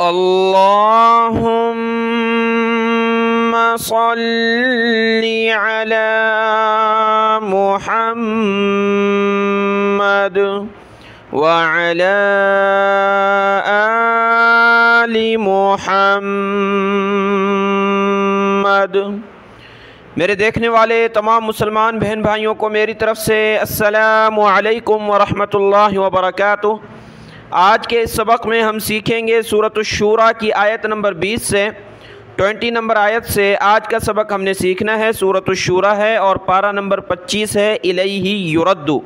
अल्लाहुम्मा सल्ली अला मुहम्मद व अला आलि मुहम्मद। मेरे देखने वाले तमाम मुसलमान बहन भाइयों को मेरी तरफ़ से अस्सलामु अलैकुम व रहमतुल्लाहि व बरकातुहू। आज के इस सबक में हम सीखेंगे सूरत अश-शूरा की आयत नंबर 20 से 20 नंबर आयत से आज का सबक हमने सीखना है। सूरत अश-शूरा है और पारा नंबर 25 है, इलैहि युरद्दु।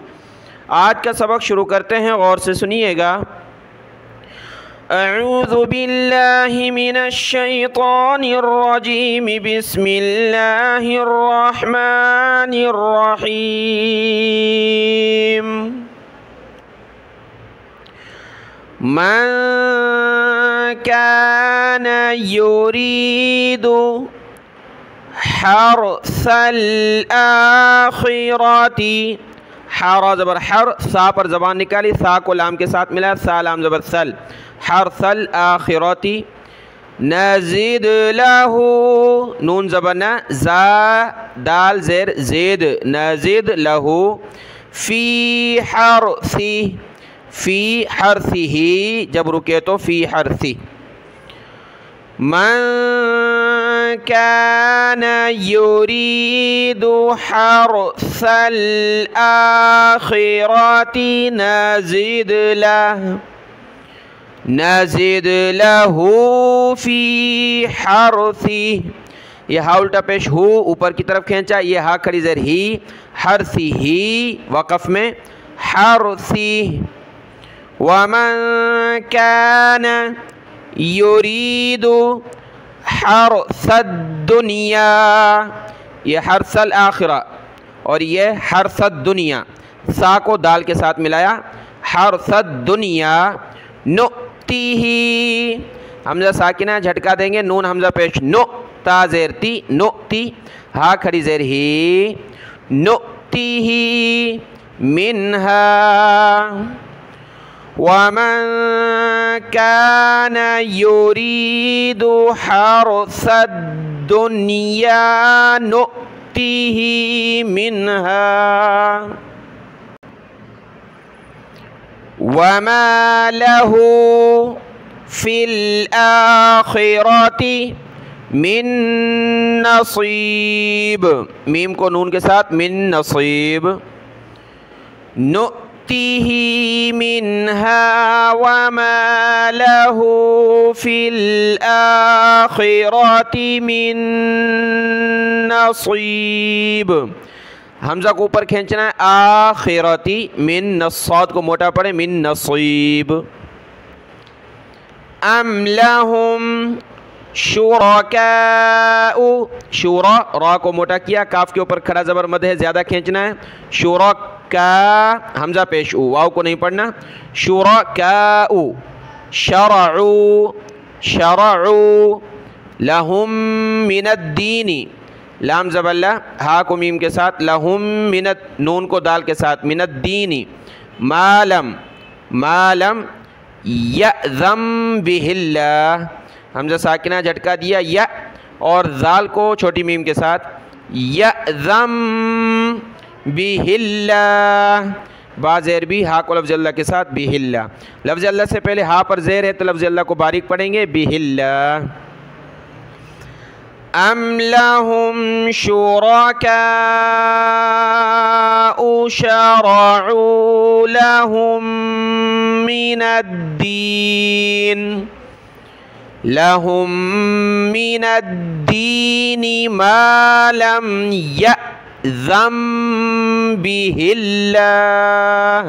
आज का सबक शुरू करते हैं, गौर से सुनिएगा। अऊज़ु बिल्लाहि मिनश शैतानिर रजीम, बिस्मिल्लाहिर रहमानिर रहीम। मन कान युरीदु हर्सल आखिरती, हर ज़बर हर, सा पर ज़बान निकाली, सा को लाम के साथ मिला, सा लाम ज़बर सल, हर्सल आखिरती। नज़ीद लहू, नून ज़बर न, ज़ा दाल ज़ेर ज़ेद, नज़ीद लहू। फ़ी हर्सी, फ़ी हर्सिही, जब रुके तो फ़ी हर्सी। मन कान युरीदु हर्सल आखिरती नज़ीद लहू फ़ी हर्सी। यह हा उल्टा पेश हु ऊपर की तरफ खींचा, यह हा खड़ी ज़ेर ही, हर्सी ही वक़फ़ में हर्सी। वमन कान युरीदु हर्सद दुनिया, ये हर्सल आखिरा और ये हर्सद दुनिया, सा को दाल के साथ मिलाया, हर्सद दुनिया। नुतीही, हमजा साकिना झटका देंगे, नून हमजा पेश नो, ता ज़ेर ती, नुती, हा खड़ी ज़ेर ही, नुतीही मिन्हा। वमन कान युरीदु हर्सद दुनिया नुतीही मिन्हा। वमा लहू फ़िल आखिरती मिन नसीब, मीम को नून के साथ, मिन नसीब। नुतीही मिन्हा वमा लहू फ़िल आखिरती मिन नसीब। हमज़ा को ऊपर खींचना है, आखिरती, मिन नस्साद को मोटा पड़े, मिन नसीब। अम लहुम शुरकाउ, शुरा रा को मोटा किया, काफ के ऊपर खड़ा ज़बर मद है, ज़्यादा खींचना है। शुरका हमज़ा पेश उ, वाव को नहीं पढ़ना। शुरकाउ शरउ, शरउ लहुम मिनद्दीनी, लाम ज़बल्ला, हा को मीम के साथ, लहुम मिनत, नून को दाल के साथ, मिनद्दीनी। मालम, मालम यअज़म बिहिल्लाह, हमज़ा साकिना झटका दिया, या और जाल को छोटी मीम के साथ, यअज़म बिहिल्लाह, बा ज़ेर भी, हा को लफ्ज़ अल्लाह के साथ, बिहिल्लाह। लफ्ज़ अल्लाह से पहले हा पर ज़ेर है तो लफ्ज़ अल्लाह को बारीक पढ़ेंगे, बिहिल्लाह। अम लहुम शुरकाउ शरउ लहुम मिनद्दीन, लहुम मिनद्दीनि मा लम यअज़म बिहिल्लाह।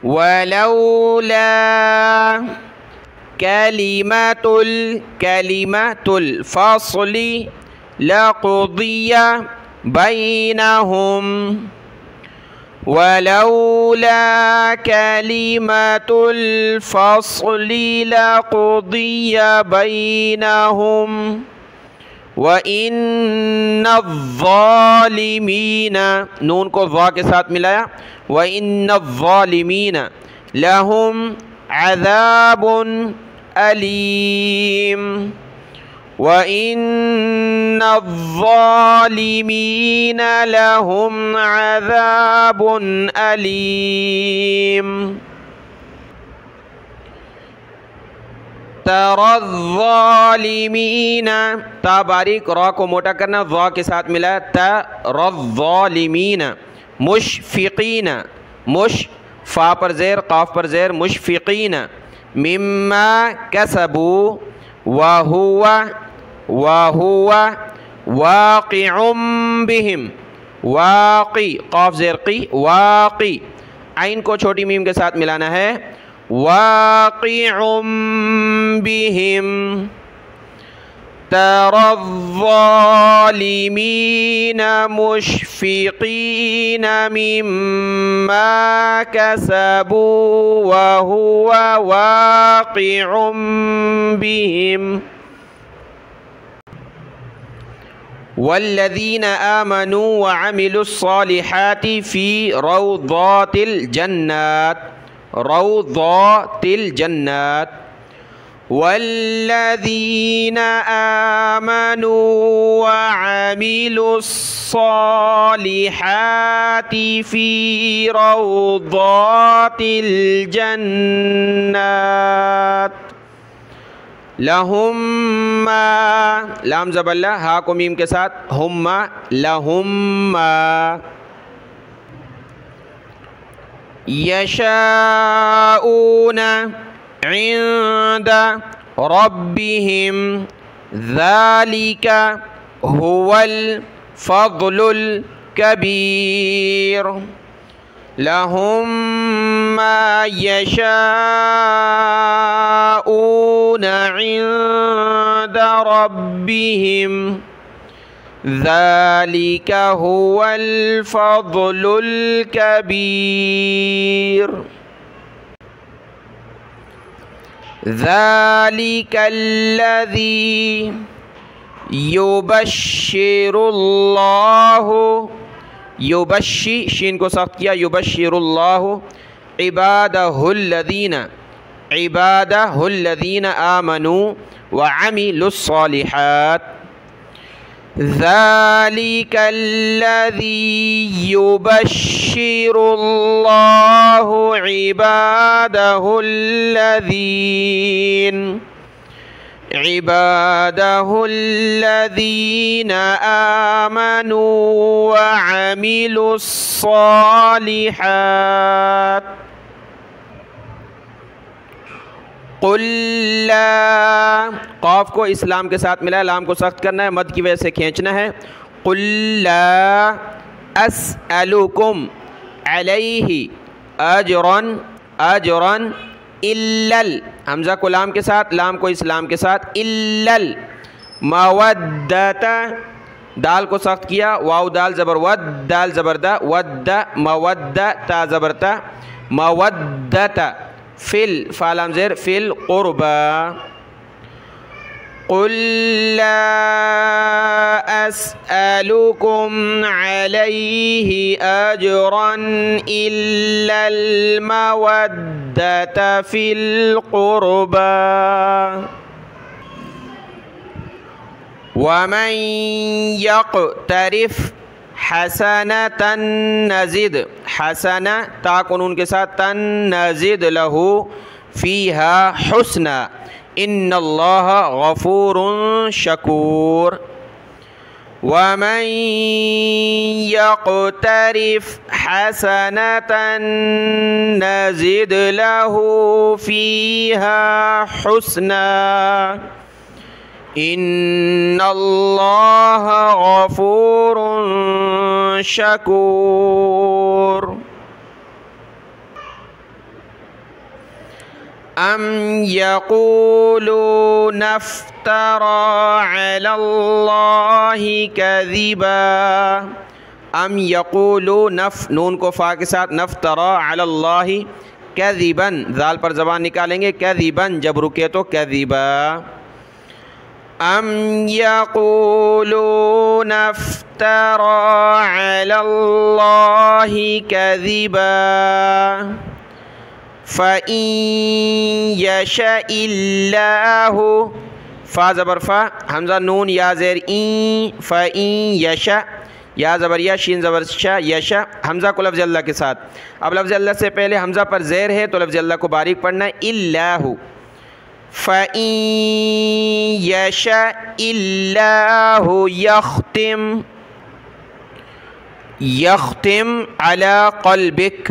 वलौला कलिमतुल फ़स्ली लक़ुदिया बैनहुम, वलौला कलिमतुल फ़स्ली लक़ुदिया बैनहुम व इन्नज़्ज़ालिमीना, नून को ज़ा के साथ मिलाया, व इन्नज़्ज़ालिमीना, लहुम अज़ाबुन अलीम व इन्नज़्ज़ालिमीन लहुम अज़ाबुन अलीम। तरज़्ज़ालिमीन, ता बारीक, रा को मोटा करना, ज़ा के साथ मिला, तरज़्ज़ालिमीन। मुशफ़िक़ीन, मुश फ़ा पर ज़ेर, क़ाफ़ पर ज़ेर, मुशफ़िक़ीन। मिम्मा कसबू वहुवा वाक़िउम बिहिम, वाक़ी, क़ाफ़ ज़ेर क़ी, वाक़ी। आइन को छोटी मीम के साथ मिलाना है, वाक़िउम बिहिम। तरज़्ज़ालिमीन मुशफ़िक़ीन मिम्मा कसबू वहुवा वाक़िउम बिहिम। वल्लज़ीन आमनू व अमिलुस्सालिहाति फ़ी रौज़ातिल जन्नात, रौज़ातिल जन्नात। वल्लज़ीन आमनू व अमिलुस्सालिहाति फ़ी रौज़ातिल जन्नात। लहुम्मा, लाम ज़बल्ला, हा को मीम के साथ, हुम्मा, लहुम्मा। यशाऊन इंद रब्बिहिम ज़ालिका हुवल फ़ज़्लुल कबीर। लहुम मा यशाऊन इंद रब्बिहिम ज़ालिका हुवल फ़ज़्लुल कबीर। ज़ालिकल्लज़ी युबश्शिरुल्लाहु, युबश्शी, शीन को सख्त किया, युबश्शिरुल्लाहु इबादहुल्लज़ीना आमनू व अमिलुस्सालिहात। ज़ालिकल्लज़ी युबश्शिरुल्लाहु इबादहुल्लज़ीना आमनू व अमिलुस्सालिहात। कुल्ला, क़ाफ़ को इस्लाम के साथ मिला, लाम को सख्त करना है, मद की वजह से खींचना है। कुल्ला अस्अलुकुम अलैहि अजरन, अजरन इल्लल, हमज़ा को लाम के साथ, लाम को इस्लाम के साथ, इल्लल मवद्दता, दाल को सख्त किया, वाव दाल ज़बर वद, दाल ज़बर दा, वद्दा मवद्दा, ता ज़बर ता, मवद्दता। फिल, फ़ालाम ज़ेर, फिल क़ुरबा। क़ुल ला अस्अलुकुम अलैहि अजरन इल्लल मवद्दता फिल क़ुरबा। वमन यक़्तरिफ़ हसनतन नज़िद, हसना ता को नून के साथ, तन नज़िद लहू फ़ीहा हुस्ना इन्नल्लाह गफ़ूरुन शकूर। वमन यक़्तरिफ़ हसनतन नज़िद लहू फ़ीहा हुस्ना इन्नल्लाह गफ़ूरुन शकूर। अम यक़ूलून इफ्तरा अलल्लाहि कज़िबा, अम यक़ूलून, नून को फ़ा के साथ, नफ्तरा अलल्लाहि कज़िबन, ज़ाल पर ज़बान निकालेंगे, कज़िबन जब रुके तो कज़िबा। अम यक़ूलून इफ्तरा अलल्लाहि कज़िबा फ़इन यशाइल्लाहु, फ़ा ज़बर फ़ा, हमज़ा नून या ज़ेर ई, फ़इन यशा, या ज़बर या, शीन ज़बर शा, यशा, हमज़ा को लफ्ज़ अल्लाह के साथ। अब लफ्ज़ अल्लाह से पहले हमज़ा पर ज़ेर है तो लफ्ज़ अल्लाह को बारीक पढ़ना है, इल्लाहु। फ़इन यशाइल्लाहु यख्तिम, यख्तिम अला क़ल्बिक,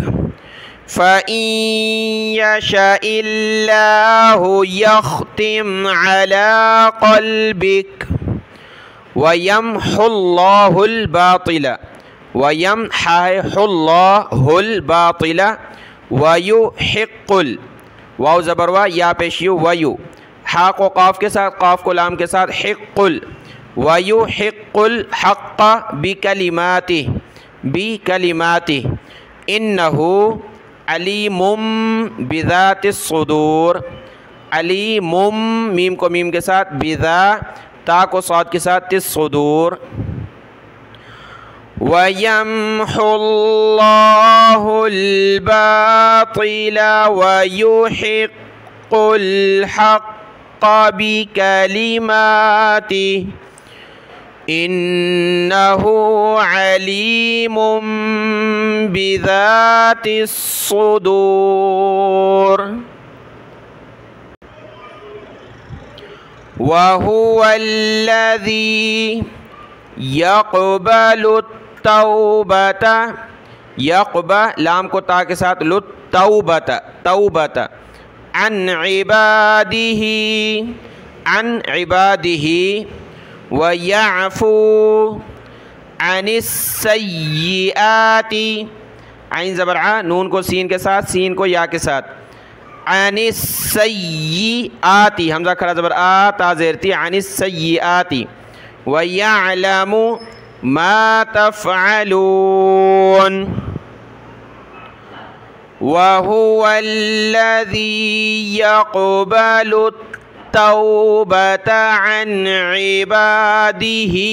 फ़इन यशाइल्लाहु यख्तिम अला क़ल्बिक, वयम्हुल्लाहुल बातिला, वयम्हुल्लाहुल बातिला, वयुहिक्कुल, वाव ज़बर वा, या पेश यू, वयु, हा को काफ के साथ, काफ को लाम के साथ, हिक्कुल, वयुहिक्कुल हक़्क़ बिकलिमातिह, बिकलिमातिह, इन्नहु अलीमुम बिज़ातिस सुदूर, अलीमुम, मीम को मीम के साथ, बिज़ा, ता को साद के साथ, तिस सुदूर, वयम्हुल्लाहुल बातिला वयुहिक्कुल हक़्क़ बिकलिमातिह, इन्नहु अलीमुम बिज़ातिस सुदूर, वहुवल्लज़ी यक़बलु तौबता, यक़बा, लाम को ता के साथ, लुत तौबता, तौबता, अन इबादिही, अन इबादिही, वयअफ़ू अनिस सय्यिआति, आइन ज़बर आ, नून को सीन के साथ, सीन को या के साथ, अनिस सय्यिआति, हमज़ा खड़ा ज़बर आ, ता ज़ेर ती, अनिस सय्यिआति, वयअलमु मा तफ़अलून, वहुवल्लज़ी यक़बलु तौबता अन इबादिही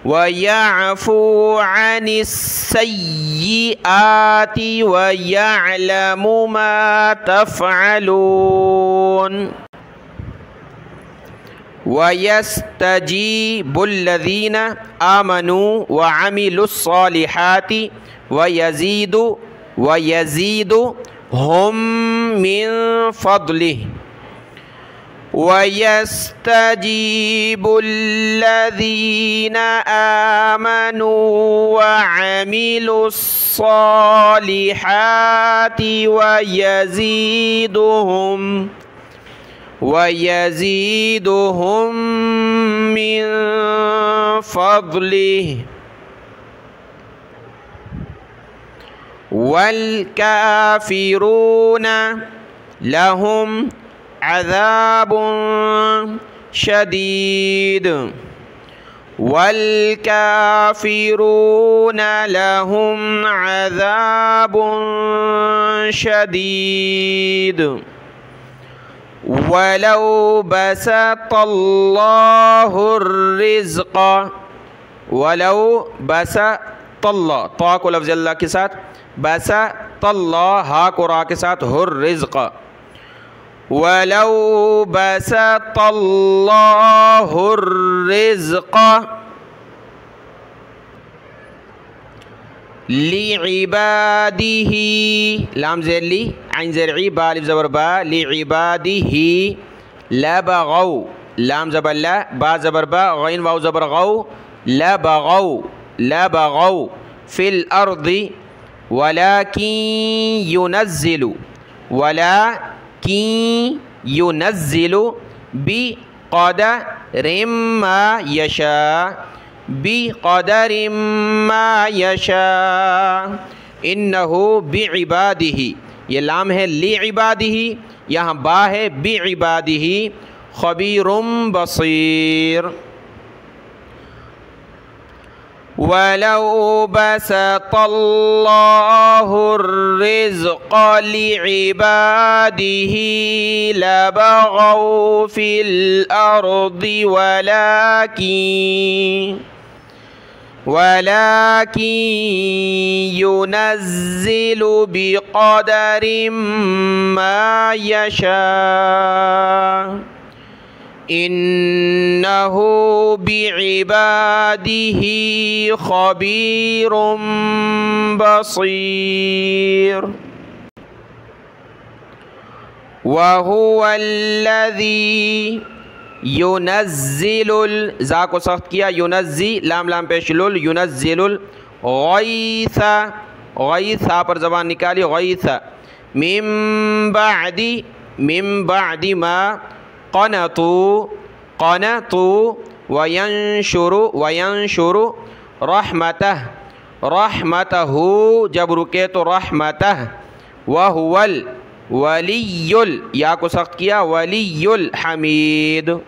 वयअफ़ू अनिस सय्यिआति वयअलमु मा तफ़अलून, वयस्तजीबुल्लज़ीना आमनू व अमिलुस्सॉलिहाति वयज़ीदु हुम मिन फ़द्लिहि, वयस्तजीबुल्लज़ीना आमनू व अमिलुस्सॉलिहाति वयज़ीदुहुम मिन फ़द्लिहि, वल्काफ़िरून लहुम अज़ाबुन शदीद, वल्काफ़िरून लहुम अज़ाबुन शदीद, वलौ बसतल्लाहुर रिज़्क़, वलौ बसतल्लाह, ता को लफ्ज़ अल्लाह के साथ, बसतल्लाह, हा को रा के साथ, हुर रिज़्क़, वलौ बसतल्लाहुर रिज़्क़ लिइबादिही, लाम ज़ेर ली, आइन ज़ेर ई, बा अलिफ ज़बर बा, लिइबादिही, लबगौ, लाम ज़बर ला, बा ज़बर बा, गैन वाव ज़बर गौ, लबगौ फिल अर्दि वलाकिन युनज़्ज़िलु बिक़दरिम मा यशा, बिक़दरिम मा यशा, इन्नहु बिइबादिही, ये लाम है लिइबादिही, यहाँ बा है बिइबादिही, खबीरुम बसीर, वलौ बसतल्लाहुर रिज़्क़ लिइबादिही लबगौ फिल अर्दि वलाकिन युनज़्ज़िलु बिक़दरिम मा यशा इन्नहु बिइबादिही ख़बीरुम बसीर। वहुवल्लज़ी युनज़्ज़िलुल, ज़ा को सख्त किया, युनज़्ज़ी लाम लाम पेश लुल, युनज़्ज़िलुल गैसा, गैसा पर ज़बान निकाली, गैसा मिन बादी मा क़नतू, क़नतू वयंशुरु रहमतह, रहमतहू जब रुके तो रहमतह। वहुवल वलियुल, या को सख्त किया, वलियुल हमीद।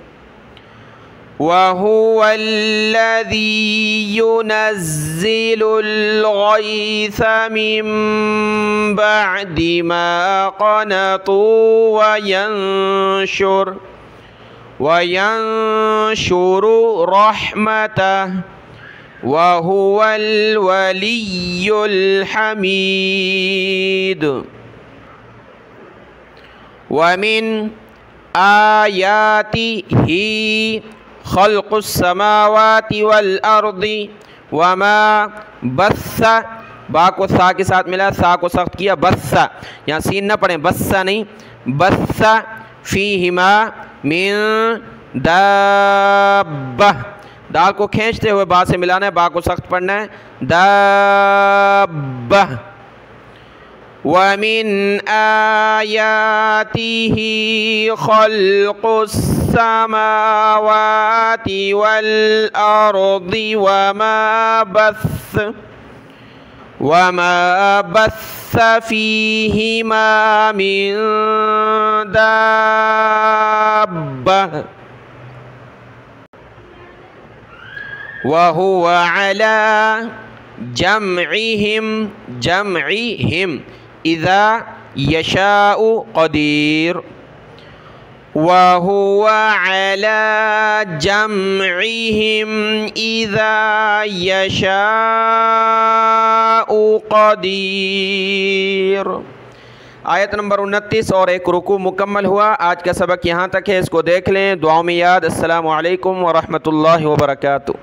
वहुवल्लज़ी युनज़्ज़िलुल गैस मिन बअदि मा क़नतू वयंशुरु रहमतह। वहुवल वलियुल हमीद। वमिन आयातिही खल्क़ुस समावाति वल अर्दि वमा बस्सा, बा को सा के साथ मिला, सा को सख्त किया, बस्सा, यहाँ सीन न पढ़ें, बस्सा नहीं, बस्सा फ़ीहिमा मिन दाब्बा, दाल को खींचते हुए बा से मिलाना है, बा को सख्त पढ़ना है, दाब्बा। वमिन आयातिही खल्क़ुस समावाति वल अर्दि वमा बस्स फ़ीहिमा मिन दाब्बा। वहुवा अला जमइहिम इज़ा यशाउ क़दीर। वहुवा अला जमइहिम इज़ा यशाउ क़दीर। आयत नंबर 29 और एक रुकू मुकम्मल हुआ। आज का सबक यहाँ तक है, इसको देख लें, दुआओं में याद। अस्सलामु अलैकुम व रहमतुल्लाहि व बरकातुहू।